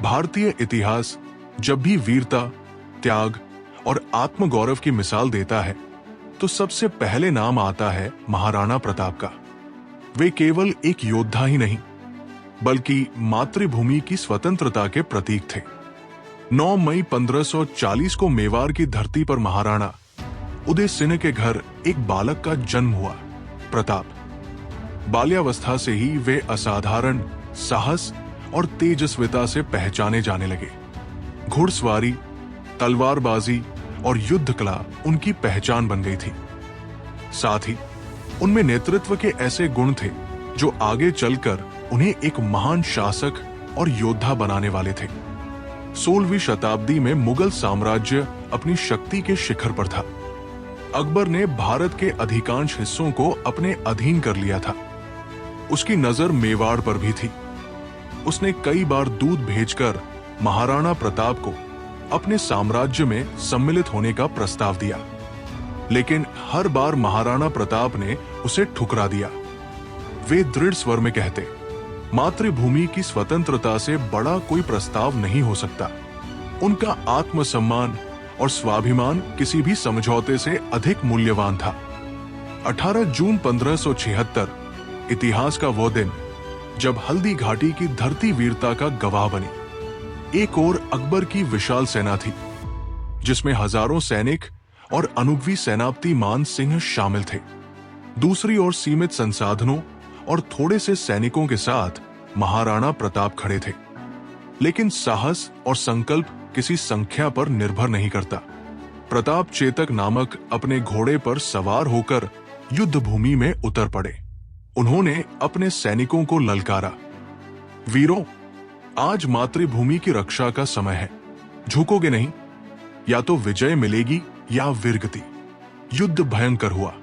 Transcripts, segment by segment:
भारतीय इतिहास जब भी वीरता, त्याग और आत्मगौरव की मिसाल देता है तो सबसे पहले नाम आता है महाराणा प्रताप का। वे केवल एक योद्धा ही नहीं बल्कि मातृभूमि की स्वतंत्रता के प्रतीक थे। 9 मई 1540 को मेवाड़ की धरती पर महाराणा उदय सिंह के घर एक बालक का जन्म हुआ, प्रताप। बाल्यावस्था से ही वे असाधारण साहस और तेजस्विता से पहचाने जाने लगे। घुड़सवारी, तलवारबाजी और युद्ध कला उनकी पहचान बन गई थी। साथ ही उनमें नेतृत्व के ऐसे गुण थे जो आगे चलकर उन्हें एक महान शासक और योद्धा बनाने वाले थे। 16वीं शताब्दी में मुगल साम्राज्य अपनी शक्ति के शिखर पर था। अकबर ने भारत के अधिकांश हिस्सों को अपने अधीन कर लिया था। उसकी नजर मेवाड़ पर भी थी। उसने कई बार दूत भेजकर महाराणा प्रताप को अपने साम्राज्य में सम्मिलित होने का प्रस्ताव दिया, लेकिन हर बार महाराणा प्रताप ने उसे ठुकरा दिया। वे दृढ़ स्वर में कहते, मातृभूमि की स्वतंत्रता से बड़ा कोई प्रस्ताव नहीं हो सकता। उनका आत्मसम्मान और स्वाभिमान किसी भी समझौते से अधिक मूल्यवान था। 18 जून 1576 इतिहास का वो दिन जब हल्दी घाटी की धरती वीरता का गवाह बनी। एक ओर अकबर की विशाल सेना थी जिसमें हजारों सैनिक और अनुभवी सेनापति मान सिंह शामिल थे। दूसरी ओर सीमित संसाधनों और थोड़े से सैनिकों के साथ महाराणा प्रताप खड़े थे। लेकिन साहस और संकल्प किसी संख्या पर निर्भर नहीं करता। प्रताप चेतक नामक अपने घोड़े पर सवार होकर युद्ध भूमि में उतर पड़े। उन्होंने अपने सैनिकों को ललकारा, वीरों, आज मातृभूमि की रक्षा का समय है। झुकोगे नहीं, या तो विजय मिलेगी या विरगति। युद्ध भयंकर हुआ।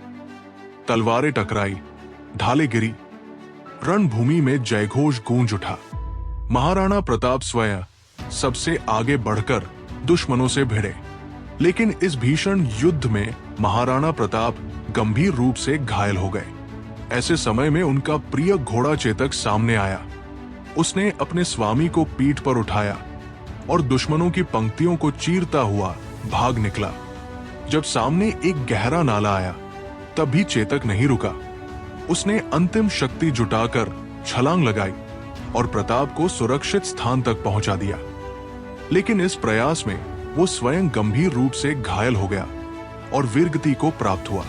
तलवारें टकराई, ढाले गिरी, रणभूमि में जयघोष गूंज उठा। महाराणा प्रताप स्वयं सबसे आगे बढ़कर दुश्मनों से भिड़े, लेकिन इस भीषण युद्ध में महाराणा प्रताप गंभीर रूप से घायल हो गए। ऐसे समय में उनका प्रिय घोड़ा चेतक सामने आया। उसने अपने स्वामी को पीठ पर उठाया और दुश्मनों की पंक्तियों को चीरता हुआ भाग निकला। जब सामने एक गहरा नाला आया तब भी चेतक नहीं रुका। उसने अंतिम शक्ति जुटाकर छलांग लगाई और प्रताप को सुरक्षित स्थान तक पहुंचा दिया। लेकिन इस प्रयास में वो स्वयं गंभीर रूप से घायल हो गया और वीरगति को प्राप्त हुआ।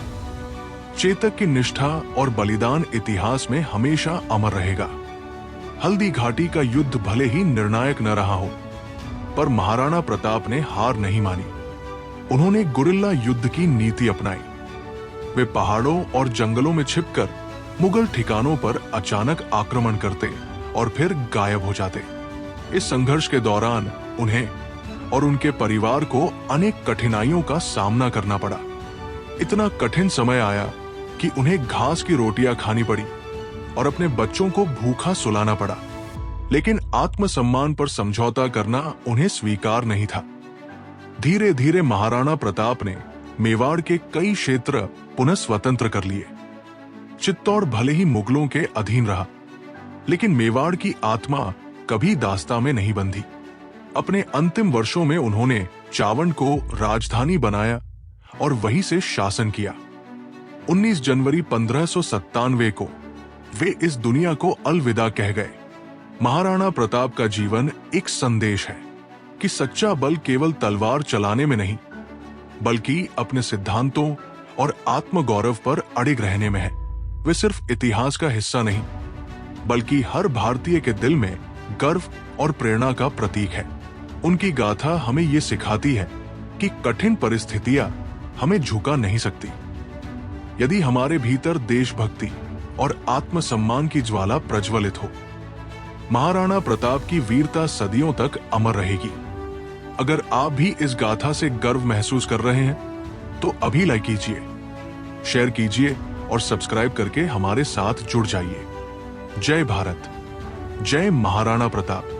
चेतक की निष्ठा और बलिदान इतिहास में हमेशा अमर रहेगा। हल्दी घाटी का युद्ध भले ही निर्णायक न रहा हो, पर महाराणा प्रताप ने हार नहीं मानी। उन्होंने गुरिल्ला युद्ध की नीति अपनाई। वे पहाड़ों और जंगलों में छिपकर मुगल ठिकानों पर अचानक आक्रमण करते और फिर गायब हो जाते। इस संघर्ष के दौरान उन्हें और उनके परिवार को अनेक कठिनाइयों का सामना करना पड़ा। इतना कठिन समय आया कि उन्हें घास की रोटियां खानी पड़ी और अपने बच्चों को भूखा सुलाना पड़ा। लेकिन आत्मसम्मान पर समझौता करना उन्हें स्वीकार नहीं था। धीरे धीरे महाराणा प्रताप ने मेवाड़ के कई क्षेत्र पुनः स्वतंत्र कर लिए। चित्तौड़ भले ही मुगलों के अधीन रहा, लेकिन मेवाड़ की आत्मा कभी दास्ता में नहीं बंधी। अपने अंतिम वर्षों में उन्होंने चावंड को राजधानी बनाया और वहीं से शासन किया। 19 जनवरी 1597 को वे इस दुनिया को अलविदा कह गए। महाराणा प्रताप का जीवन एक संदेश है कि सच्चा बल केवल तलवार चलाने में नहीं, बल्कि अपने सिद्धांतों और आत्मगौरव पर अड़िग रहने में है। वे सिर्फ इतिहास का हिस्सा नहीं, बल्कि हर भारतीय के दिल में गर्व और प्रेरणा का प्रतीक है। उनकी गाथा हमें ये सिखाती है कि कठिन परिस्थितियां हमें झुका नहीं सकती। यदि हमारे भीतर देशभक्ति और आत्मसम्मान की ज्वाला प्रज्वलित हो, महाराणा प्रताप की वीरता सदियों तक अमर रहेगी। अगर आप भी इस गाथा से गर्व महसूस कर रहे हैं तो अभी लाइक कीजिए, शेयर कीजिए और सब्सक्राइब करके हमारे साथ जुड़ जाइए। जय भारत, जय महाराणा प्रताप।